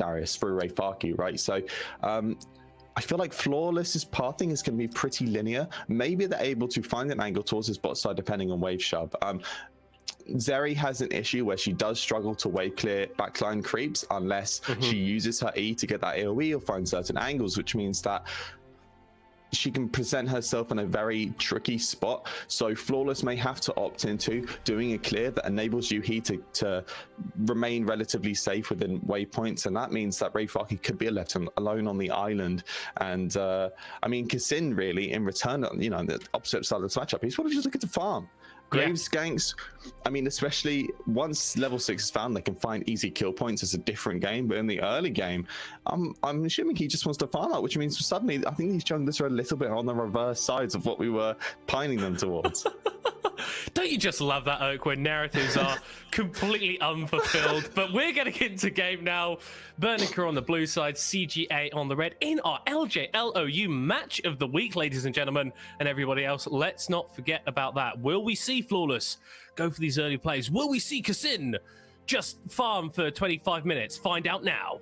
Darius through Rayfaki, right? So I feel like Flawless's pathing is going to be pretty linear. Maybe they're able to find an angle towards his bot side depending on wave shove. Zeri has an issue where she does struggle to wave clear backline creeps unless she uses her E to get that AoE or find certain angles, which means that she can present herself in a very tricky spot. So Flawless may have to opt into doing a clear that enables Yuhi to remain relatively safe within waypoints, and that means that Rayfaki could be left alone on the island. And I mean, Kassin really, in return, you know, on the opposite side of this matchup, he's probably just looking to farm. Graves ganks, I mean, especially once level 6 is found, they can find easy kill points. It's a different game, but in the early game, I'm assuming he just wants to farm out, which means suddenly I think these junglers are a little bit on the reverse sides of what we were pining them towards. Don't you just love that, Oak, where narratives are completely unfulfilled? But we're getting into game now. Bernica on the blue side, CGA on the red in our LJL match of the week, ladies and gentlemen, and everybody else. Let's not forget about that. Will we see Flawless go for these early plays? Will we see Kassin just farm for 25 minutes? Find out now.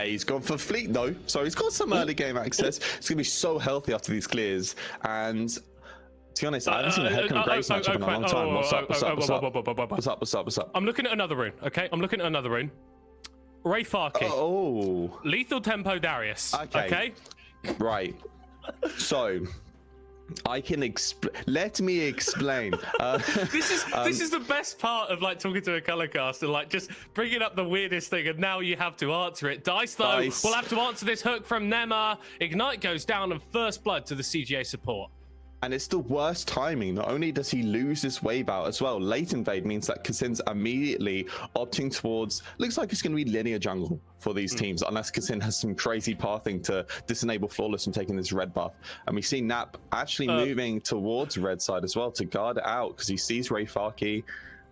He's gone for Fleet though, so he's got some early game access. It's gonna be so healthy after these clears, and to be honest, I haven't seen a Headcom Graves matchup in a long time. What's up? I'm looking at another rune, okay? I'm looking at another rune. Rayfaki. Oh. Lethal Tempo Darius. Okay? Right. So, I can let me explain. This is the best part of like talking to a color caster, like just bringing up the weirdest thing, and now you have to answer it. Dice though will have to answer this hook from Nema. Ignite goes down, and first blood to the CGA support. And it's the worst timing. Not only does he lose this wave out as well, late invade means that Kassin's immediately opting towards, looks like it's going to be linear jungle for these teams, unless Kassin has some crazy pathing to disenable Flawless and taking this red buff. And we see Nap actually moving towards red side as well to guard it out because he sees Rayfaki.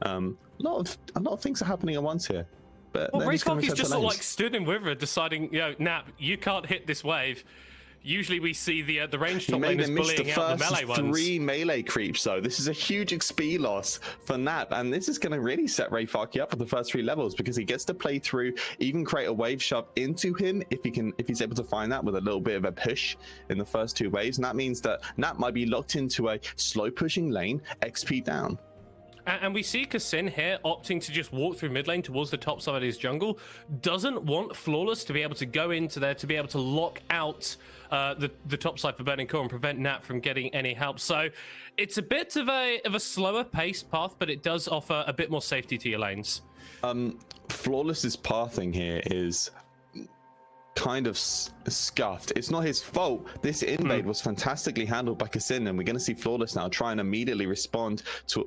A lot of things are happening at once here. But well, Rayfaki's just sort of like stood in with her, deciding, you know, Nap, you can't hit this wave. Usually we see the range top laners bullying out the melee ones. 3 melee creeps, though. This is a huge XP loss for Nap, and this is going to really set Rayfaki up for the first 3 levels because he gets to play through, even create a wave shove into him if he's able to find that with a little bit of a push in the first 2 waves. And that means that Nap might be locked into a slow pushing lane, XP down. And we see Kassin here opting to just walk through mid lane towards the top side of his jungle. Doesn't want Flawless to be able to go into there to be able to lock out the top side for Burning Core and prevent Nat from getting any help. So it's a bit of a slower paced path, but it does offer a bit more safety to your lanes. Flawless's pathing here is kind of scuffed. It's not his fault. This invade was fantastically handled by Kassin, and we're going to see Flawless now try and immediately respond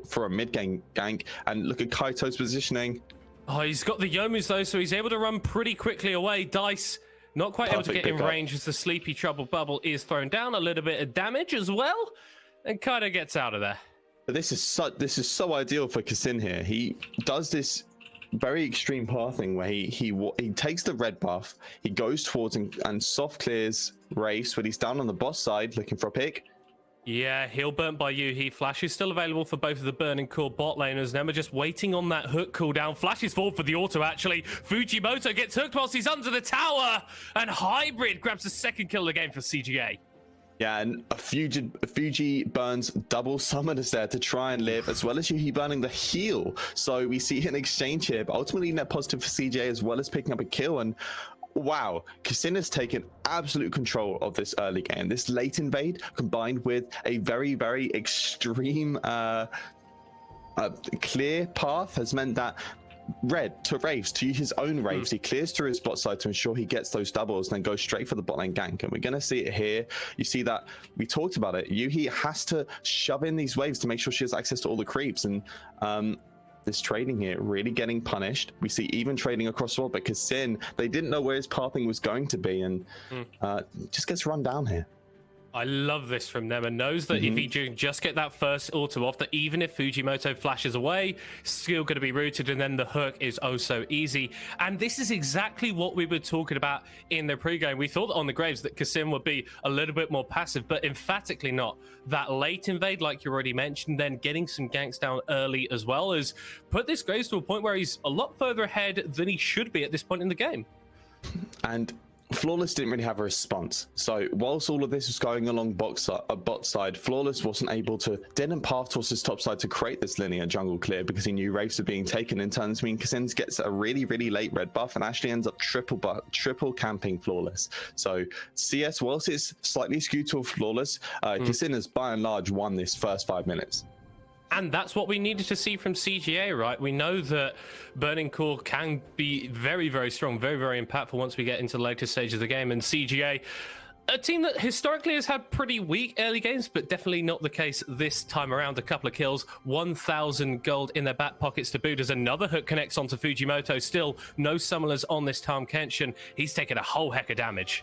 for a mid-game gank. And look at Kaito's positioning. Oh, he's got the Yomus though, so he's able to run pretty quickly away. Dice not quite able to get in range as the Sleepy Trouble Bubble is thrown down. A little bit of damage as well, and kind of gets out of there. But this is so ideal for Kassin here. He does this very extreme pathing where he takes the red buff, he goes towards and soft clears Race when he's down on the boss side looking for a pick. Yeah, heal burnt by Yuhi. Flash is still available for both of the Burning Core bot laners. Nema just waiting on that hook cooldown. Flash is forward for the auto, actually. Fujimoto gets hooked whilst he's under the tower. And Hybrid grabs the second kill of the game for CGA. Yeah, and a Fuji burns double summoners there to try and live, as well as Yuhi burning the heal. So we see an exchange here, but ultimately net positive for CGA as well as picking up a kill. And wow, Kassin has taken absolute control of this early game. This late invade combined with a very, very extreme clear path has meant that red to Raves, to his own Raves, he clears through his bot side to ensure he gets those doubles and then goes straight for the bot lane gank. And we're going to see it here. You see that we talked about it. Yuhi has to shove in these waves to make sure she has access to all the creeps. And this trading here really getting punished. We see even trading across the board, but Kassin, they didn't know where his pathing was going to be, and just gets run down here. I love this from them, and knows that if he just get that first auto off, that even if Fujimoto flashes away, still going to be rooted, and then the hook is oh so easy. And this is exactly what we were talking about in the pregame. We thought on the Graves that Kassin would be a little bit more passive, but emphatically not. That late invade, like you already mentioned, then getting some ganks down early as well, has put this Graves to a point where he's a lot further ahead than he should be at this point in the game. And Flawless didn't really have a response. So whilst all of this was going along bot side, Flawless didn't path towards his top side to create this linear jungle clear because he knew Wraiths were being taken. In turns, Cousins gets a really, really late red buff and actually ends up triple camping Flawless. So CS, whilst it's slightly skewed to Flawless, Cousin has by and large won this first 5 minutes. And that's what we needed to see from CGA, right? We know that Burning Core can be very, very strong, very, very impactful once we get into the later stage of the game. And CGA, a team that historically has had pretty weak early games, but definitely not the case this time around. A couple of kills, 1,000 gold in their back pockets to boot as another hook connects onto Fujimoto. Still no summoners on this Tahm Kenshin. He's taken a whole heck of damage.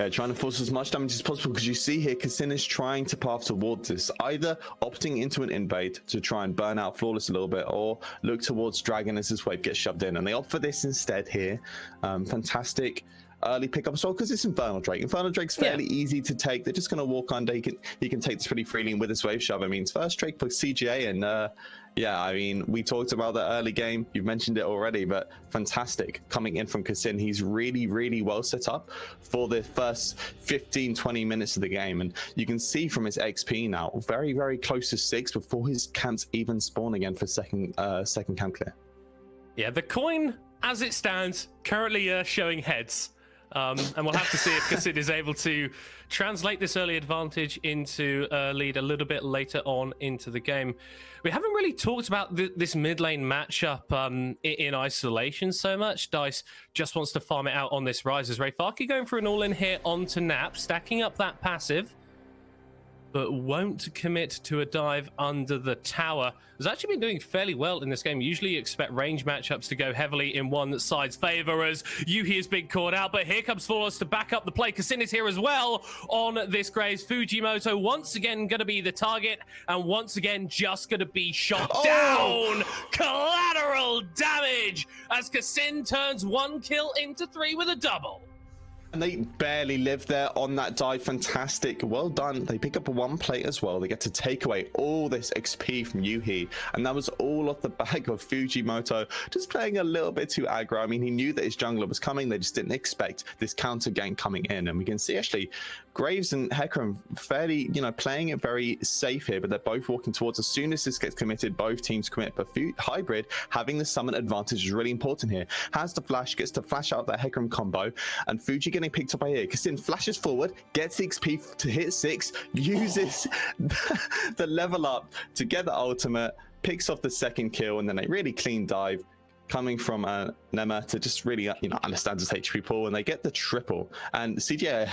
Trying to force as much damage as possible because you see here Cousin is trying to path towards this, either opting into an invade to try and burn out Flawless a little bit or look towards Dragon as his wave gets shoved in, and they opt for this instead here. Fantastic early pickup as well because it's Infernal Drake. Infernal Drake's fairly easy to take. They're just going to walk under. He can take this pretty freely, and with this wave shove, I mean, it's first Drake for CGA, and yeah, I mean, we talked about the early game. You've mentioned it already, but fantastic coming in from Cousin. He's really, really well set up for the first 15, 20 minutes of the game. And you can see from his XP now, very, very close to 6 before his camps even spawn again for second camp clear. Yeah, the coin, as it stands, currently showing heads. And we'll have to see if Cousin is able to translate this early advantage into a lead a little bit later on into the game. We haven't really talked about this mid lane matchup in isolation so much. Dice just wants to farm it out on this Rise as Rayfaki going for an all-in here onto Nap, stacking up that passive, but won't commit to a dive under the tower. Has actually been doing fairly well in this game. Usually you expect range matchups to go heavily in one side's favor as Yuhi is being caught out, but here comes Flawless to back up the play. Cousin is here as well on this Graves. Fujimoto once again going to be the target and once again just going to be shot down. Collateral damage as Cousin turns 1 kill into 3 with a double. And they barely live there on that dive. Fantastic. Well done. They pick up a 1 plate as well. They get to take away all this XP from Yuhi. And that was all off the back of Fujimoto just playing a little bit too aggro. I mean, he knew that his jungler was coming. They just didn't expect this counter gank coming in. And we can see actually Graves and Hecarim fairly, playing it very safe here, but they're both walking towards. As soon as this gets committed, both teams commit. But Hybrid having the summon advantage is really important here. Has the flash, gets to flash out that Hecarim combo, and Fuji getting picked up by here. Cousin flashes forward, gets the XP to hit 6, uses the level up to get the ultimate, picks off the second kill, and then a really clean dive coming from Nema to just really, understand his HP pool, and they get the triple. And CGA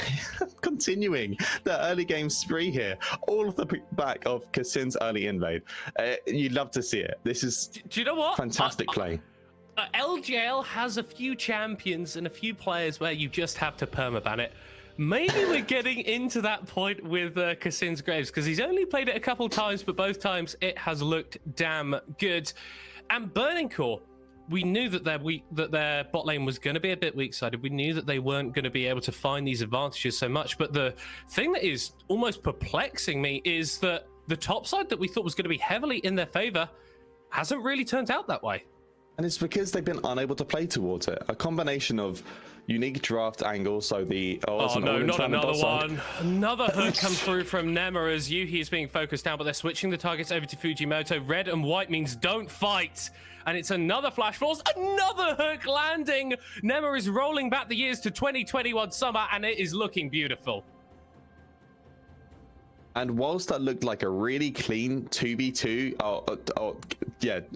continuing the early game spree here, all of the back of Cousin's early invade. You'd love to see it. This is, do you know what? Fantastic play. LJL has a few champions and a few players where you just have to permaban it. Maybe we're getting into that point with Cousin's Graves, because he's only played it a couple times, but both times it has looked damn good. And Burning Core, we knew that their bot lane was going to be a bit weak-sided. We knew that they weren't going to be able to find these advantages so much. But the thing that is almost perplexing me is that the top side that we thought was going to be heavily in their favor hasn't really turned out that way. And it's because they've been unable to play towards it. A combination of unique draft angles, so the... Oh no, not another one. Another hook comes through from Nema as Yuhi is being focused down, but they're switching the targets over to Fujimoto. Red and white means don't fight. And it's another flash force, another hook landing. Nema is rolling back the years to 2021 summer, and it is looking beautiful. And whilst that looked like a really clean 2v2,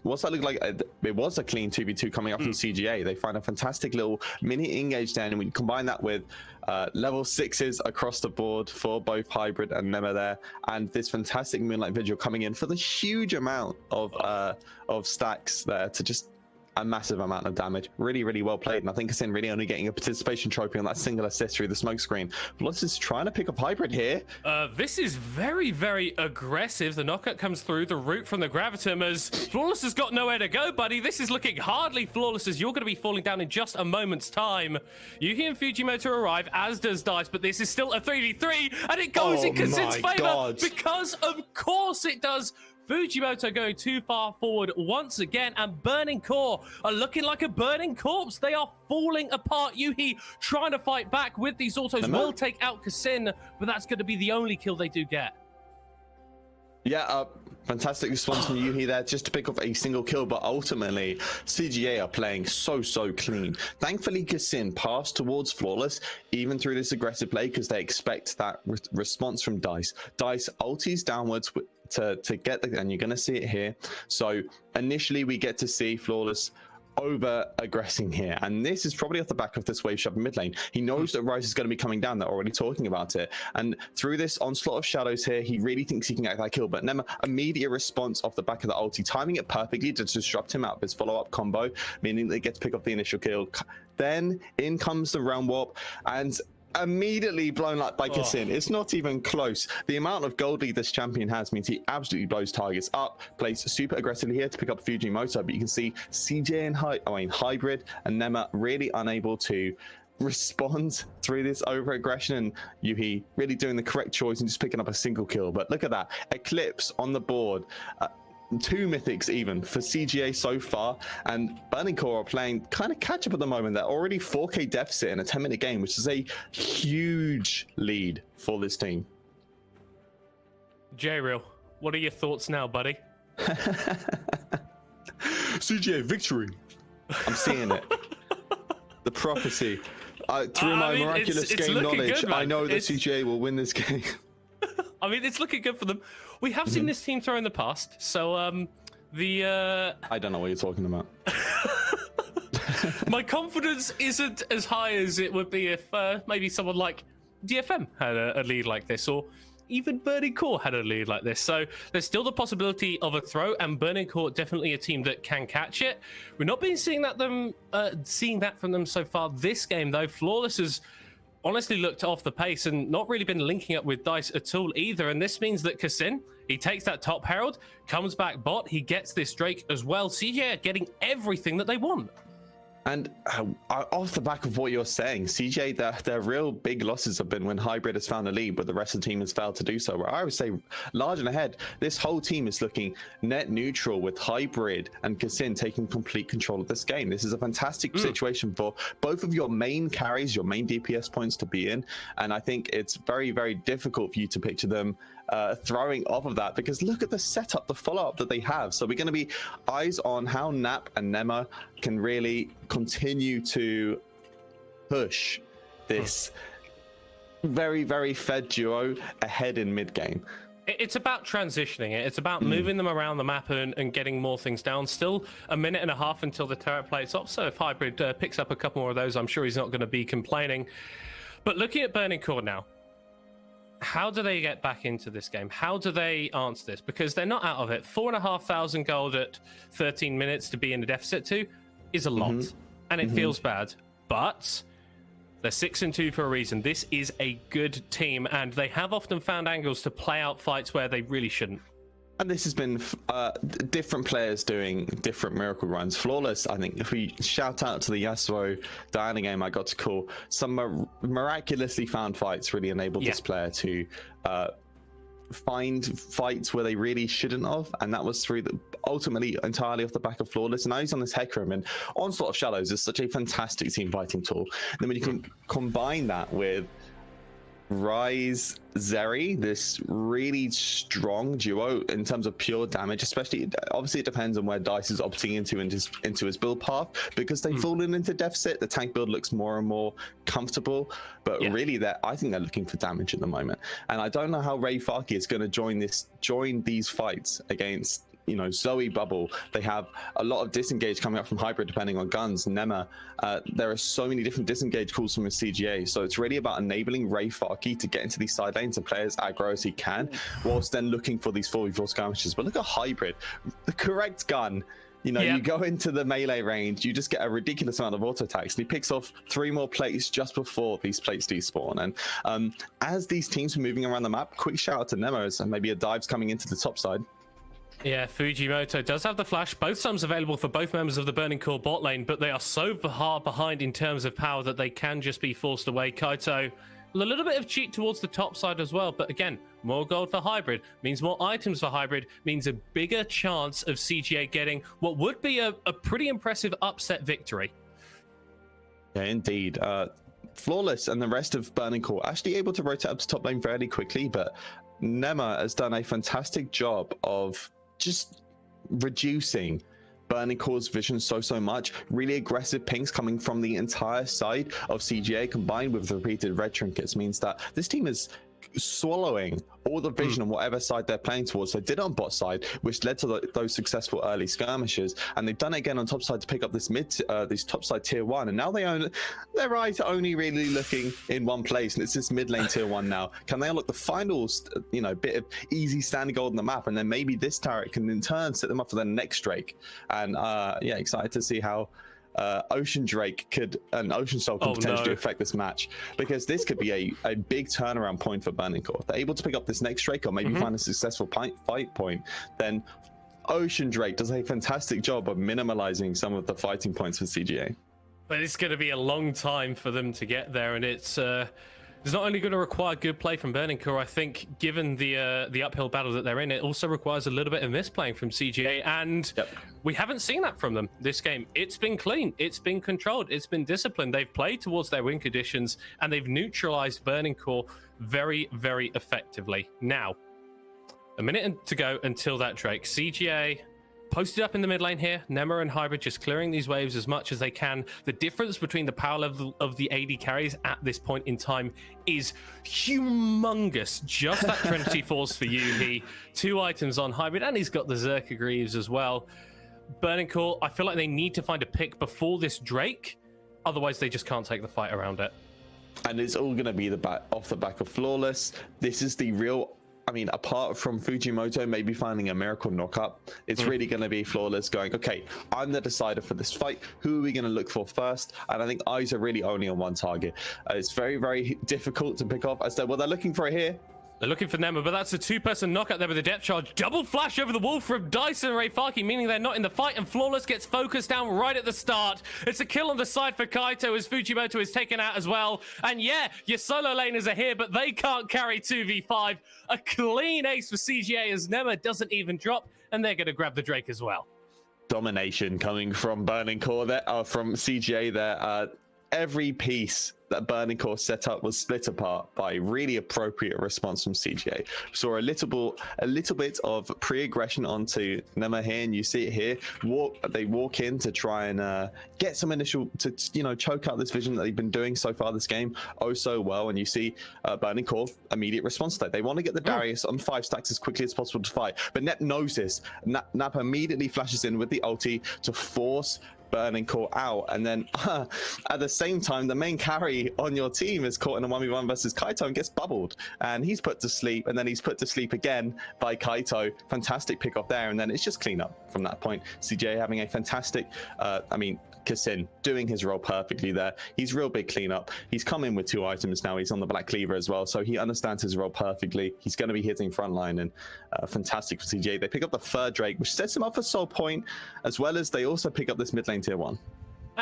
whilst that looked like it was a clean 2v2 coming up from CGA, they find a fantastic little mini engage down, and we combine that with level 6s across the board for both Hybrid and Nema there, and this fantastic Moonlight Vigil coming in for the huge amount of stacks there to just a massive amount of damage. Really, really well played. And I think Cousin really only getting a participation trophy on that single assist through the smoke screen. Flawless is trying to pick up Hybrid here. This is very, very aggressive. The knockout comes through the root from the Gravitum as Flawless has got nowhere to go, buddy. This is looking hardly Flawless as you're going to be falling down in just a moment's time. Yuhi and Fujimoto arrive, as does Dice, but this is still a 3v3, and it goes in Cousin's favor because, of course, it does. Fujimoto going too far forward once again, and Burning Core are looking like a burning corpse. They are falling apart. Yuhi trying to fight back with these autos, will take out Kasin, but that's going to be the only kill they do get. Yeah, fantastic response from Yuhi there, just to pick up a single kill, but ultimately CGA are playing so clean. Thankfully, Kasin passed towards Flawless even through this aggressive play because they expect that response from Dice. Dice ulties downwards to get the, and you're going to see it here. So initially we get to see Flawless over aggressing here, and this is probably off the back of this wave shove mid lane. He knows that Rise is going to be coming down. They're already talking about it, and through this onslaught of shadows here, he really thinks he can get that kill. But Nema, immediate response off the back of the ulti, timing it perfectly to disrupt him out of his follow-up combo, meaning they get to pick up the initial kill. Then in comes the round warp, and immediately blown up by Kasin. It's not even close. The amount of gold lead this champion has means he absolutely blows targets up, plays super aggressively here to pick up Fujimoto, but you can see CJ and Hybrid and Nema really unable to respond through this over aggression, and Yuhi really doing the correct choice and just picking up a single kill. But look at that, Eclipse on the board, 2 mythics even for CGA so far, and Burning Core are playing kind of catch up at the moment. They're already 4k deficit in a 10-minute game, which is a huge lead for this team. J-Real, what are your thoughts now, buddy? CGA victory. I'm seeing it. The prophecy. Through my miraculous game knowledge, good, I know that CGA will win this game. I mean, it's looking good for them. We have seen this team throw in the past, so I don't know what you're talking about. My confidence isn't as high as it would be if maybe someone like DFM had a lead like this, or even Burning Core had a lead like this. So there's still the possibility of a throw, and Burning Core definitely a team that can catch it. We're not been seeing that from them so far this game, though. Flawless has honestly looked off the pace and not really been linking up with Dice at all either. And this means that Kasin, he takes that top herald, comes back bot, he gets this Drake as well. CJ are getting everything that they want. And off the back of what you're saying, CJ, their real big losses have been when Hybrid has found a lead, but the rest of the team has failed to do so. Where I would say, large and ahead, this whole team is looking net neutral with Hybrid and Kasin taking complete control of this game. This is a fantastic situation for both of your main carries, your main DPS points to be in. And I think it's very, very difficult for you to picture them throwing off of that, because look at the setup, the follow-up that they have. So we're going to be eyes on how Nap and Nema can really continue to push this very, very fed duo ahead in mid game. It's about transitioning it. It's about moving them around the map and getting more things down. Still a minute and a half until the turret plates off, so if Hybrid picks up a couple more of those, I'm sure he's not going to be complaining. But looking at Burning Core now, how do they get back into this game? How do they answer this? Because they're not out of it. 4,500 gold at 13 minutes to be in a deficit to is a lot, and it feels bad. But they're 6-2 for a reason. This is a good team, and they have often found angles to play out fights where they really shouldn't. And this has been different players doing different miracle runs. Flawless, I think, if we shout out to the Yasuo Diana game I got to call, some miraculously found fights really enabled this player to find fights where they really shouldn't have, and that was through ultimately entirely off the back of Flawless. And now he's on this Hecarim, and Onslaught of Shadows is such a fantastic team fighting tool. And then when you can combine that with Rise Zeri, this really strong duo in terms of pure damage, especially, obviously it depends on where Dice is opting into his build path, because they've fallen into deficit. The tank build looks more and more comfortable, but really I think they're looking for damage at the moment. And I don't know how Ray Farki is going to join these fights against, you know, Zoe Bubble. They have a lot of disengage coming up from Hybrid depending on guns. Nema, there are so many different disengage calls from a CGA, so it's really about enabling Ray Farki to get into these side lanes and play as aggro as he can, whilst then looking for these 4v4 skirmishes. But look at Hybrid, the correct gun. You know, you go into the melee range, you just get a ridiculous amount of auto attacks, and he picks off 3 more plates just before these plates despawn. And as these teams are moving around the map, quick shout out to Nemo, and maybe a dive's coming into the top side. Yeah, Fujimoto does have the flash. Both sums available for both members of the Burning Core bot lane, but they are so far behind in terms of power that they can just be forced away. Kaito, A little bit of cheat towards the top side as well, but again, more gold for Hybrid means more items for Hybrid, means a bigger chance of CGA getting what would be a pretty impressive upset victory. Yeah, indeed. Flawless and the rest of Burning Core actually able to rotate up to top lane fairly quickly, but Nema has done a fantastic job of just reducing Burning Core's vision so much. Really aggressive pings coming from the entire side of CGA combined with the repeated red trinkets means that this team is swallowing all the vision on whatever side they're playing towards. They did it on bot side, which led to those successful early skirmishes, and they've done it again on top side to pick up this this top side tier 1, and now their eyes are only really looking in one place, and it's this mid lane tier 1 now. Can they unlock the final bit of easy standing gold on the map, and then maybe this turret can in turn set them up for their next Drake? And yeah, excited to see how Ocean Drake and Ocean Soul could potentially affect this match, because this could be a big turnaround point for Burning Core. If they're able to pick up this next Drake or maybe find a successful fight point, then Ocean Drake does a fantastic job of minimalizing some of the fighting points for CGA. But it's going to be a long time for them to get there, and it's not only going to require good play from Burning Core. I think, given the uphill battle that they're in, it also requires a little bit of misplaying from CGA, and we haven't seen that from them this game. It's been clean, it's been controlled, it's been disciplined. They've played towards their win conditions, and they've neutralized Burning Core very, very effectively. Now, a minute to go until that Drake. CGA posted up in the mid lane here. Nema and Hybrid just clearing these waves as much as they can. The difference between the power level of the AD carries at this point in time is humongous. Just that Trinity Force for Yuhi. 2 items on Hybrid, and he's got the Zerka Greaves as well. Burning Core, I feel like they need to find a pick before this Drake. Otherwise, they just can't take the fight around it. And it's all going to be off the back of Flawless. This is the real... I mean, apart from Fujimoto maybe finding a miracle knockup, it's really going to be Flawless going, okay, I'm the decider for this fight. Who are we going to look for first? And I think eyes are really only on one target. It's very, very difficult to pick off. As they're looking for it here. They're looking for Nema, but that's a 2-person knockout there with a depth charge. Double flash over the wall from Dyson and Rayfaki, meaning they're not in the fight, and Flawless gets focused down right at the start. It's a kill on the side for Kaito as Fujimoto is taken out as well. And yeah, your solo laners are here, but they can't carry 2v5. A clean ace for CGA as Nema doesn't even drop, and they're going to grab the Drake as well. Domination coming from Burning Core there, from CGA there. Every piece that Burning Core set up was split apart by really appropriate response from CGA. Saw a little bit of pre-aggression onto Nema here, and you see it here. They walk in to try and get some initial, choke out this vision that they've been doing so far this game so well. And you see Burning Core immediate response to that. They want to get the Darius on 5 stacks as quickly as possible to fight, but Nep knows this. Nap immediately flashes in with the ulti to force Burning Core out, and then at the same time the main carry on your team is caught in a 1v1 versus Kaito and gets bubbled, and he's put to sleep, and then he's put to sleep again by Kaito. Fantastic pick off there, and then it's just clean up from that point. CJ having a fantastic Kassin doing his role perfectly there. He's real big cleanup. He's come in with 2 items now. He's on the Black Cleaver as well, so he understands his role perfectly. He's going to be hitting frontline, and fantastic for CJ. They pick up the 3rd Drake, which sets him up for Soul Point, as well as they also pick up this mid lane tier 1.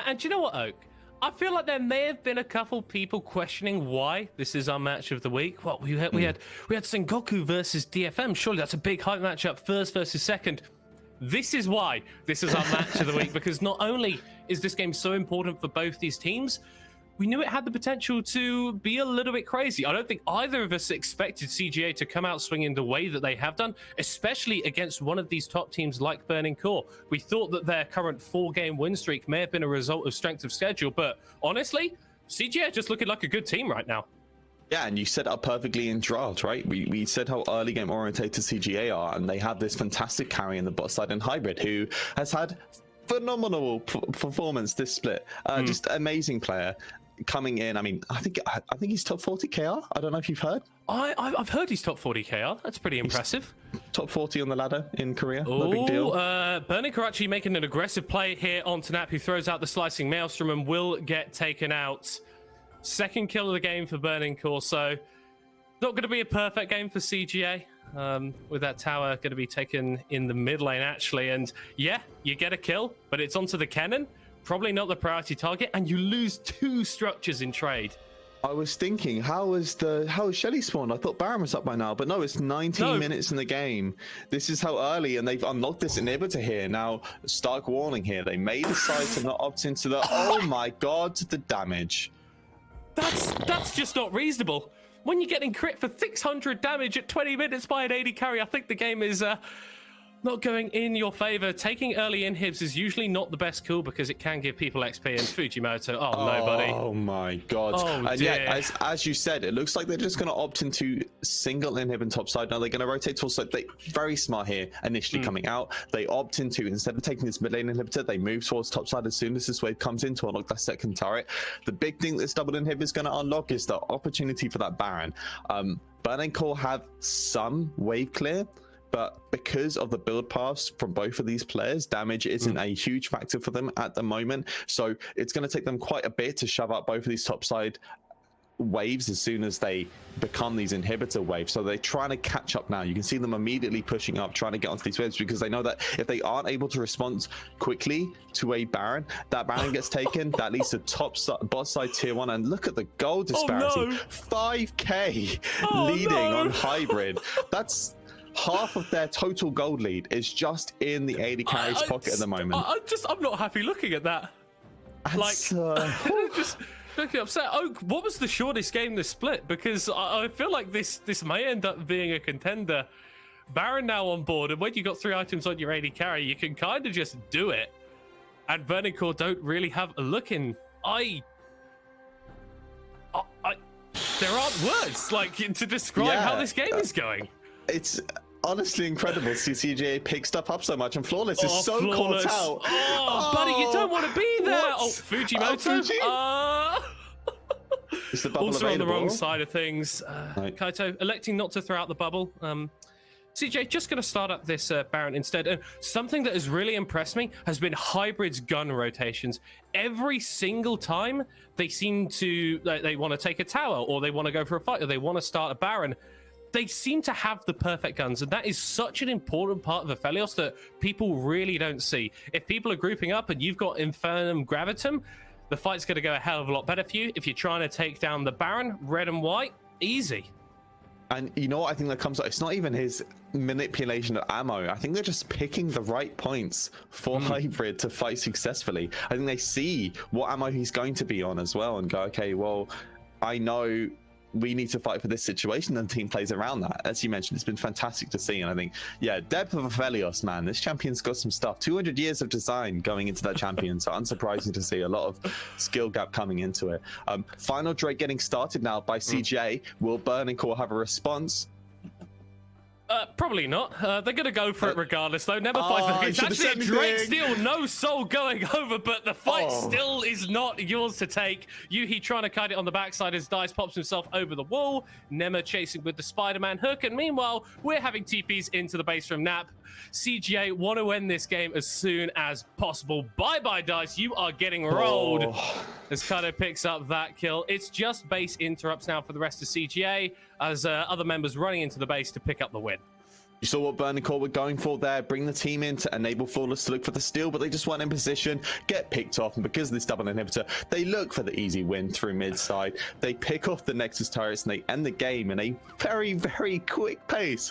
And do you know what, Oak? I feel like there may have been a couple people questioning why this is our match of the week. What we had Sengoku versus DFM. Surely that's a big hype matchup, first versus second. This is why this is our match of the week, because not only is this game so important for both these teams, we knew it had the potential to be a little bit crazy. I don't think either of us expected CGA to come out swinging the way that they have done, especially against one of these top teams like Burning Core. We thought that their current 4-game win streak may have been a result of strength of schedule, but honestly, CGA just looking like a good team right now. Yeah, and you set up perfectly in draft, right? We said how early game orientated CGA are, and they have this fantastic carry in the bot side in Hybrid, who has had phenomenal performance this split. Just amazing player coming in. I mean, I think he's top 40 KR. I don't know if you've heard. I've heard he's top 40 KR. That's pretty impressive. He's top 40 on the ladder in Korea. No big deal. Burning Core actually making an aggressive play here on Tanap, who throws out the slicing Maelstrom and will get taken out. 2nd kill of the game for Burning Core, so not going to be a perfect game for CGA, with that tower going to be taken in the mid lane actually, and yeah, you get a kill, but it's onto the cannon, probably not the priority target, and you lose 2 structures in trade. I was thinking, how is Shelly spawned? I thought Baron was up by now, but no, it's 19 minutes in the game. This is how early, and they've unlocked this inhibitor here. Now, stark warning here. They may decide to not opt into the. Oh my god, the damage. That's just not reasonable. When you're getting crit for 600 damage at 20 minutes by an AD carry, I think the game is not going in your favor. Taking early inhibs is usually not the best call because it can give people XP. And Fujimoto, no, buddy. Oh my god. Oh, and dear. yeah, as you said, it looks like they're just going to opt into single inhib and top side. Now they're going to rotate towards side. They very smart here initially coming out. They opt into, instead of taking this mid lane inhibitor, they move towards top side as soon as this wave comes in to unlock that second turret. The big thing this double inhib is going to unlock is the opportunity for that Baron. Burning Core have some wave clear, but because of the build paths from both of these players, damage isn't a huge factor for them at the moment. So it's going to take them quite a bit to shove up both of these topside waves as soon as they become these inhibitor waves. So they're trying to catch up now. You can see them immediately pushing up, trying to get onto these waves because they know that if they aren't able to respond quickly to a Baron, that Baron gets taken. That leads to bot side tier 1. And look at the gold disparity. Oh, no. 5k leading on hybrid. That's half of their total gold lead is just in the AD carry's pocket at the moment. I'm not happy looking at that. That's, Just looking upset. Oak, what was the shortest game this split? Because I feel like this may end up being a contender. Baron now on board, and when you got 3 items on your AD carry, you can kind of just do it. And Burning Core don't really have a look in. There aren't words like to describe how this game is going. It's honestly incredible to see CGA pick stuff up so much, and Flawless is so caught out. Buddy, you don't want to be there. What? Oh, Fujimoto. Is the bubble Also available? on the wrong side of things. Right. Kaito electing not to throw out the bubble. CJ just going to start up this Baron instead. And something that has really impressed me has been Hybrid's gun rotations. Every single time they seem to, they want to take a tower, or they want to go for a fight, or they want to start a Baron. They seem to have the perfect guns, and that is such an important part of Aphelios that people really don't see. If people are grouping up and you've got Infernum Gravitum, the fight's going to go a hell of a lot better for you. If you're trying to take down the Baron, red and white, easy. And you know what I think that comes out? It's not even his manipulation of ammo. I think they're just picking the right points for Hybrid to fight successfully. I think they see what ammo he's going to be on as well and go, okay, well, I know we need to fight for this situation, and the team plays around that. As you mentioned, it's been fantastic to see, and I think, yeah, depth of Aphelios, man. This champion's got some stuff. 200 years of design going into that champion, so unsurprising to see a lot of skill gap coming into it. Final Drake getting started now by CJ. Will Burning Core have a response? Probably not. They're going to go for it regardless, though. Never fight. It's actually a Drake steal, no soul going over, but the fight still is not yours to take. Yuhi trying to kite it on the backside as Dice pops himself over the wall. Nema chasing with the Spider-Man hook, and meanwhile, we're having TPs into the base from Nap. CGA want to end this game as soon as possible. Bye-bye, Dice. You are getting rolled. As Kaito picks up that kill. It's just base interrupts now for the rest of CGA as other members running into the base to pick up the win. You saw what Burning Core were going for there, bring the team in to enable Flawless to look for the steal, but they just weren't in position, get picked off, and because of this double inhibitor, they look for the easy win through mid side. They pick off the Nexus turrets and they end the game in a very, very quick pace.